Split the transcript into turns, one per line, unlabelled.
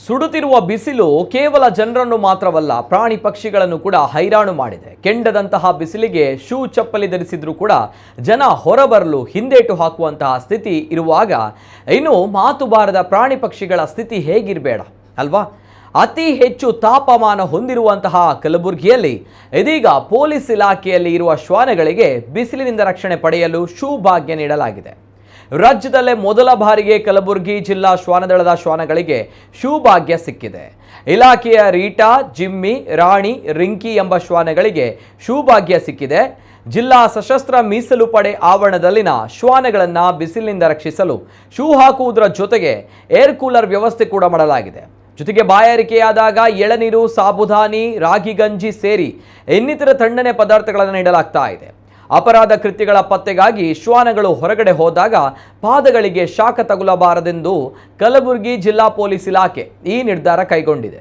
ಸುಡುತ್ತಿರುವ ಬಿಸಿಲು ಕೇವಲ ಜನರನ್ನು ಮಾತ್ರವಲ್ಲ ಪ್ರಾಣಿ ಪಕ್ಷಿಗಳನ್ನು ಕೂಡ ಹೈರಾಣು ಮಾಡಿದೆ. ಕೆಂಡದಂತಹ ಬಿಸಿಲಿಗೆ ಶೂ ಚಪ್ಪಲಿ ಧರಿಸಿದ್ರೂ ಕೂಡ ಜನ ಹೊರಬರಲು ಹಿಂದೇಟು ಹಾಕುವಂತಹ ಸ್ಥಿತಿ ಇರುವಾಗ ಇನ್ನು ಮಾತು ಬಾರದ ಪ್ರಾಣಿ ಪಕ್ಷಿಗಳ ಸ್ಥಿತಿ ಹೇಗಿರಬೇಡ ಅಲ್ವಾ? ಅತಿ ಹೆಚ್ಚು ತಾಪಮಾನ ಹೊಂದಿರುವಂತಹ ಕಲಬುರಗಿಯಲ್ಲಿ ಇದೀಗ ಪೊಲೀಸ್ ಇಲಾಖೆಯಲ್ಲಿ ಇರುವ ಶ್ವಾನಗಳಿಗೆ ಬಿಸಿಲಿನಿಂದ ರಕ್ಷಣೆ ಪಡೆಯಲು ಶೂ ಭಾಗ್ಯ ನೀಡಲಾಗಿದೆ. ರಾಜ್ಯದಲ್ಲೇ ಮೊದಲ ಬಾರಿಗೆ ಕಲಬುರಗಿ ಜಿಲ್ಲಾ ಶ್ವಾನದಳದ ಶ್ವಾನಗಳಿಗೆ ಶೂ ಭಾಗ್ಯ ಸಿಕ್ಕಿದೆ. ಇಲಾಖೆಯ ರೀಟಾ, ಜಿಮ್ಮಿ, ರಾಣಿ, ರಿಂಕಿ ಎಂಬ ಶ್ವಾನಗಳಿಗೆ ಶೂ ಭಾಗ್ಯ ಸಿಕ್ಕಿದೆ. ಜಿಲ್ಲಾ ಸಶಸ್ತ್ರ ಮೀಸಲು ಪಡೆ ಆವರಣದಲ್ಲಿನ ಶ್ವಾನಗಳನ್ನು ಬಿಸಿಲಿನಿಂದ ರಕ್ಷಿಸಲು ಶೂ ಹಾಕುವುದರ ಜೊತೆಗೆ ಏರ್ ಕೂಲರ್ ವ್ಯವಸ್ಥೆ ಕೂಡ ಮಾಡಲಾಗಿದೆ. ಜೊತೆಗೆ ಬಾಯಾರಿಕೆಯಾದಾಗ ಎಳನೀರು, ಸಾಬುದಾನಿ, ರಾಗಿ ಗಂಜಿ ಸೇರಿ ಇನ್ನಿತರ ತಣ್ಣನೆ ಪದಾರ್ಥಗಳನ್ನು ನೀಡಲಾಗ್ತಾ ಇದೆ. ಅಪರಾಧ ಕೃತ್ಯಗಳ ಪತ್ತೆಗಾಗಿ ಶ್ವಾನಗಳು ಹೊರಗಡೆ ಹೋದಾಗ ಪಾದಗಳಿಗೆ ಶಾಖ ತಗುಲಬಾರದೆಂದು ಕಲಬುರಗಿ ಜಿಲ್ಲಾ ಪೊಲೀಸ್ ಇಲಾಖೆ ಈ ನಿರ್ಧಾರ ಕೈಗೊಂಡಿದೆ.